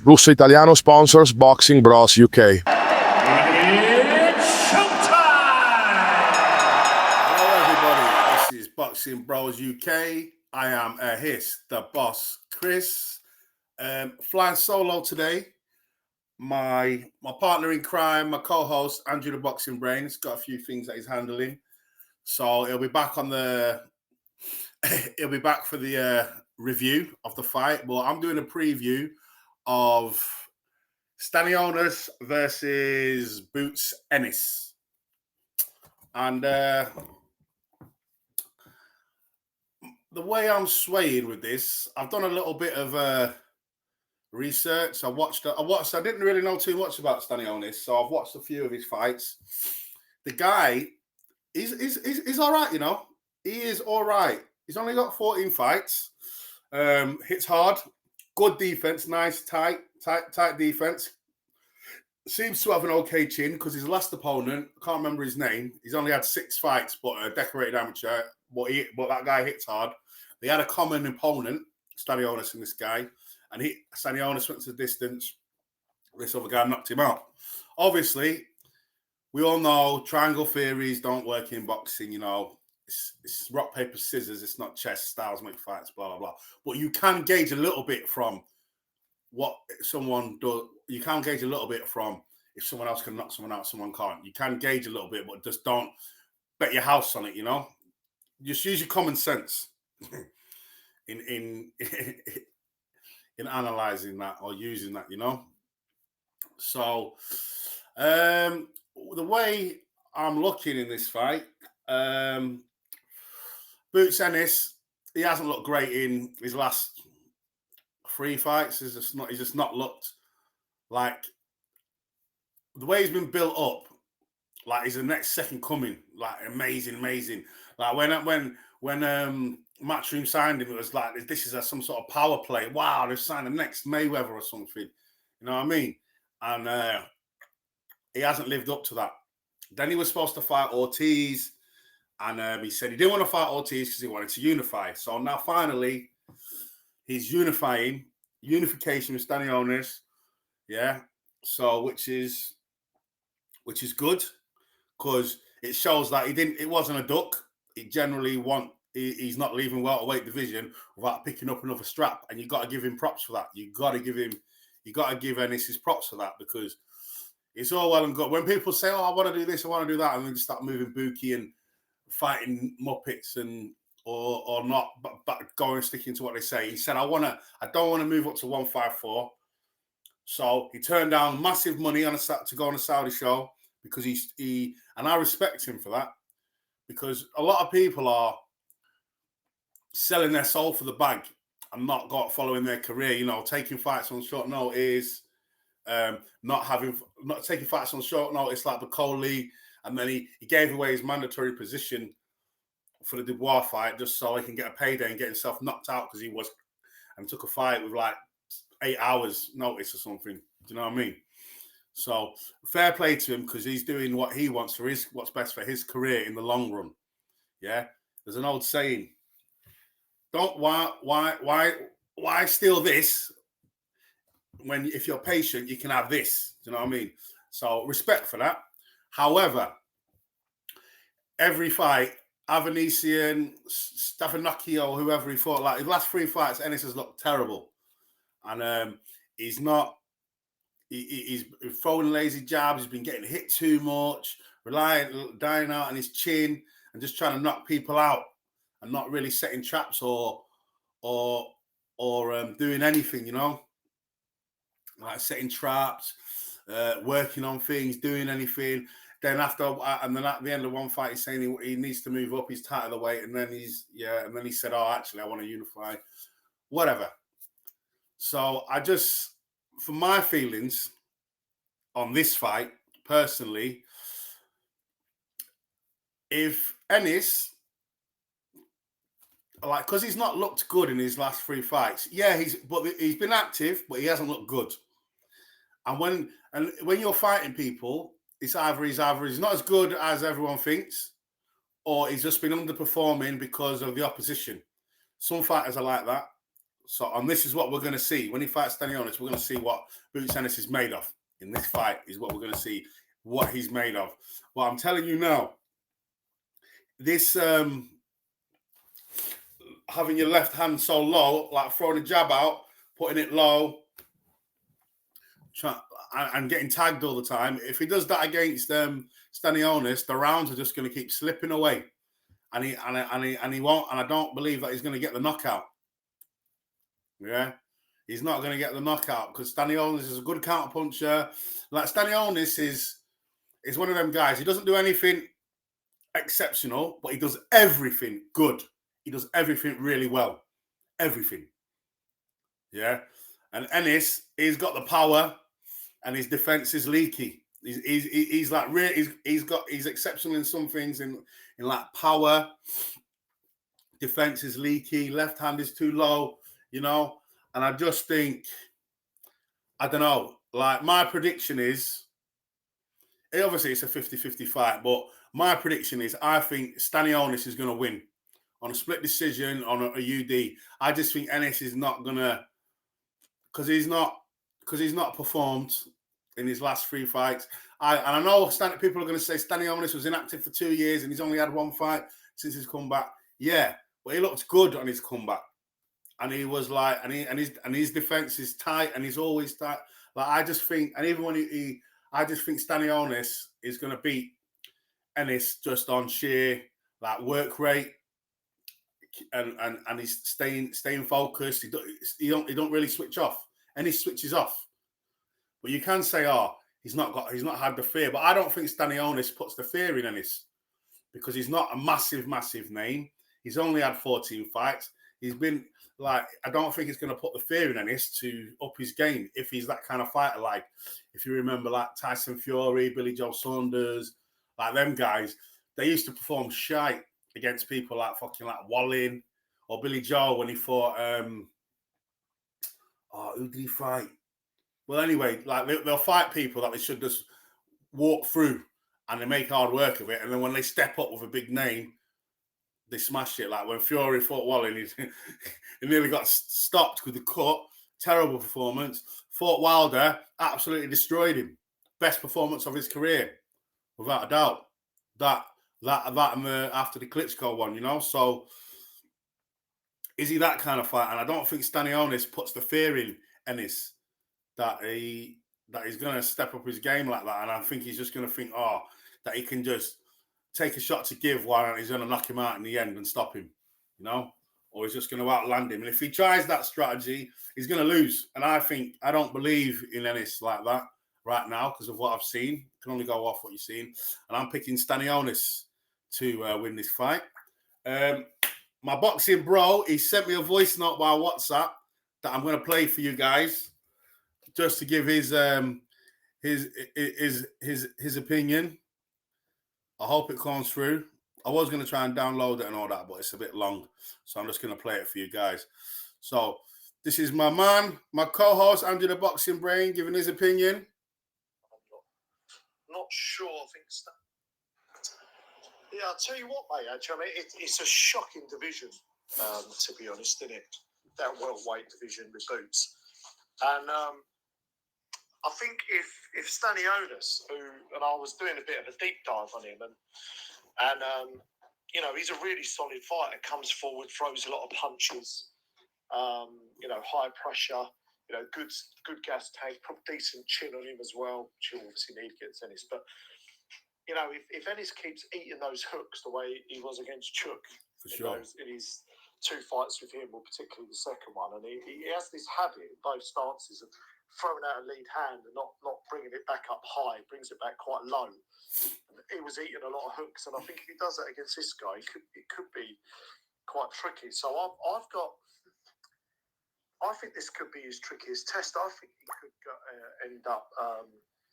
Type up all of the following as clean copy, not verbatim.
Russo Italiano sponsors Boxing Bros UK. It's showtime! Hello, everybody. This is Boxing Bros UK. I am Ennis, the boss, Chris. Flying solo today. My partner in crime, my co-host, Andrew the Boxing Brain, has got a few things that he's handling. So he'll be back on the. He'll be back for the review of the fight. Well, I'm doing a preview of Stanionis versus Boots Ennis. And the way I'm swaying with this, I've done a little bit of research. I didn't really know too much about Stanionis, so I've watched a few of his fights. The guy he's all right, you know. He is all right. He's only got 14 fights. Hits hard. Good defense, nice, tight defense. Seems to have an okay chin because his last opponent, I can't remember his name. He's only had 6 fights, but a decorated amateur. But that guy hits hard. They had a common opponent, Stanionis and this guy, and Stanionis went to the distance. This other guy knocked him out. Obviously, we all know triangle theories don't work in boxing. You know, it's rock, paper, scissors. It's not chess. Styles make fights, blah, blah, blah. But you can gauge a little bit from what someone does. You can gauge a little bit from if someone else can knock someone out, someone can't. You can gauge a little bit, but just don't bet your house on it, you know? Just use your common sense in analysing that or using that, you know? So the way I'm looking in this fight, Boots Ennis, he hasn't looked great in his last 3 fights. He's just not looked like the way he's been built up. Like he's the next second coming. Like amazing. Like when Matchroom signed him, it was like this is some sort of power play. Wow, they've signed the next Mayweather or something. You know what I mean? And he hasn't lived up to that. Then he was supposed to fight Ortiz. And he said he didn't want to fight Ortiz because he wanted to unify. So now finally, he's unification with Stanionis. Yeah. So which is good because it shows that it wasn't a duck. He's not leaving welterweight division without picking up another strap. And you got to give him props for that. You got to give Ennis his props for that because it's all well and good. When people say, oh, I want to do this, I want to do that, and then just start moving Buki and fighting Muppets or not, but sticking to what they say. He said, I don't want to move up to 154. So he turned down massive money to go on a Saudi show because he and I respect him for that because a lot of people are selling their soul for the bag and not following their career, you know, taking fights on short notice, not taking fights on short notice like the Coley. And then he gave away his mandatory position for the Dubois fight just so he can get a payday and get himself knocked out because he took a fight with like 8 hours notice or something. Do you know what I mean? So fair play to him because he's doing what he wants for what's best for his career in the long run. Yeah, there's an old saying: why steal this when if you're patient you can have this? Do you know what I mean? So respect for that. However, every fight, Avanesian, Stefanakio, whoever he fought, like his last 3 fights, Ennis has looked terrible. And he's throwing lazy jabs, he's been getting hit too much, dying out on his chin and just trying to knock people out and not really setting traps or doing anything, you know? Like setting traps, working on things, doing anything. Then at the end of one fight, he's saying he needs to move up. He's tight of the weight, and then he said, "Oh, actually, I want to unify." Whatever. So for my feelings on this fight, personally, if Ennis, because he's not looked good in his last 3 fights. Yeah, he's been active, but he hasn't looked good. And when you're fighting people, it's either he's not as good as everyone thinks, or he's just been underperforming because of the opposition. Some fighters are like that. So, and this is what we're going to see. When he fights Stanionis, we're going to see what Boots Ennis is made of. In this fight is what we're going to see, what he's made of. Well, I'm telling you now, this having your left hand so low, like throwing a jab out, putting it low, and getting tagged all the time. If he does that against Stanionis, the rounds are just going to keep slipping away, and he won't. And I don't believe that he's going to get the knockout. Yeah, he's not going to get the knockout because Stanionis is a good counterpuncher. Like Stanionis is one of them guys. He doesn't do anything exceptional, but he does everything good. He does everything really well. Everything. Yeah. And Ennis, he's got the power, and his defense is leaky. He's like really he's exceptional in some things in like power. Defense is leaky. Left hand is too low. You know, and I just think, I don't know, like my prediction is, obviously it's a 50-50 fight, but my prediction is I think Stanionis is going to win on a split decision, on a UD. I just think Ennis is not going to, because he's not performed in his last 3 fights. I know people are going to say Stanionis was inactive for 2 years and he's only had 1 fight since his comeback. Yeah, but he looked good on his comeback. And he was like, and his defense is tight, and he's always tight. Like I just think, and even when I just think Stanionis is going to beat Ennis just on sheer like work rate, and he's staying focused. He don't really switch off. Ennis switches off, but you can say, oh, he's not had the fear. But I don't think Stanionis puts the fear in Ennis because he's not a massive name. He's only had 14 fights. He's been like, I don't think it's going to put the fear in Ennis to up his game if he's that kind of fighter. Like, if you remember, like Tyson Fury, Billy Joe Saunders, like them guys, they used to perform shite against people like fucking like Wallin or Billy Joe when he fought. Who did he fight? Well, anyway, like they'll fight people that they should just walk through, and they make hard work of it. And then when they step up with a big name, they smash it. Like when Fury fought Wallin, he nearly got stopped with the cut. Terrible performance. Fought Wilder, absolutely destroyed him. Best performance of his career, without a doubt. That and after the Klitschko one, you know. So is he that kind of fighter? And I don't think Stanionis puts the fear in Ennis that he's going to step up his game like that. And I think he's just going to think, that he can just take a shot to give while he's going to knock him out in the end and stop him, you know, or he's just going to outland him. And if he tries that strategy, he's going to lose. And I don't believe in Ennis like that right now because of what I've seen. You can only go off what you've seen. And I'm picking Stanionis to win this fight. My boxing bro, he sent me a voice note via WhatsApp that I'm going to play for you guys just to give his opinion. I hope it comes through. I was going to try and download it and all that, but it's a bit long. So I'm just going to play it for you guys. So this is my man, my co-host, Andrew the Boxing Brain, giving his opinion. I'm not sure. I think yeah, I'll tell you what, mate, actually, I mean, it's a shocking division, to be honest, isn't it? That welterweight division with Boots. And I think if Stanionis, and I was doing a bit of a deep dive on him, and you know, he's a really solid fighter, comes forward, throws a lot of punches, you know, high pressure, you know, good gas tank, decent chin on him as well, which you obviously need against Ennis. But, you know, if Ennis keeps eating those hooks the way he was against Chuk in his 2 fights with him, or particularly the second one, and he has this habit in both stances of throwing out a lead hand and not bringing it back up high, brings it back quite low. He was eating a lot of hooks, and I think if he does that against this guy, it could be quite tricky. So I think this could be his trickiest test. I think he could end up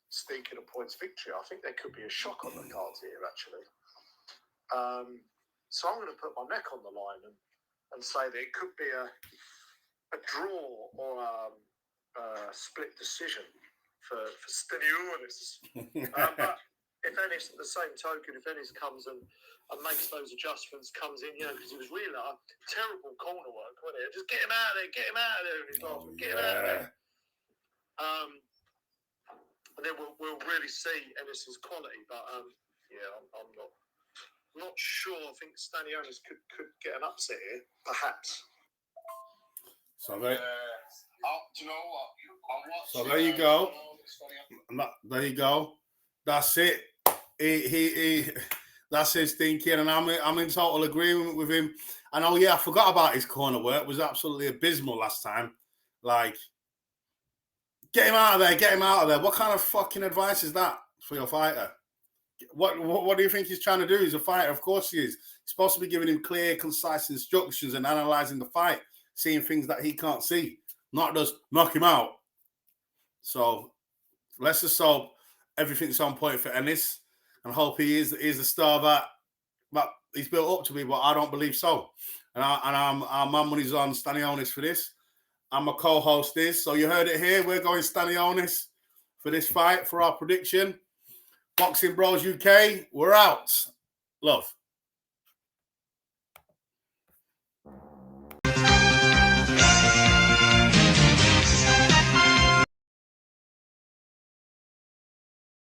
sneaking a points victory. I think there could be a shock on the cards here, actually. So I'm going to put my neck on the line and say that it could be a draw or a split decision for Stanionis. But if Ennis, at the same token, if Ennis comes and makes those adjustments, comes in, because he was really like terrible corner work, wasn't it? Just get him out of there, get him out of there. And he's like, get him out of there. And then we'll really see Ennis's quality. But I'm not sure. I think Stanionis could get an upset here, perhaps. So there, do you know what? so there you go. There you go. That's it. He that's his thinking, and I'm in total agreement with him. And I forgot about his corner work. It was absolutely abysmal last time. Like, get him out of there, get him out of there. What kind of fucking advice is that for your fighter? What do you think he's trying to do? He's a fighter, of course he is. He's supposed to be giving him clear, concise instructions and analysing the fight, seeing things that he can't see, not just knock him out. So let's just hope everything's on point for Ennis and hope he is the star that he's built up to be, but I don't believe so. And our man money's on Stanionis for this. I'm a co-host this, so you heard it here. We're going Stanionis for this fight for our prediction. Boxing Bros UK, we're out. Love.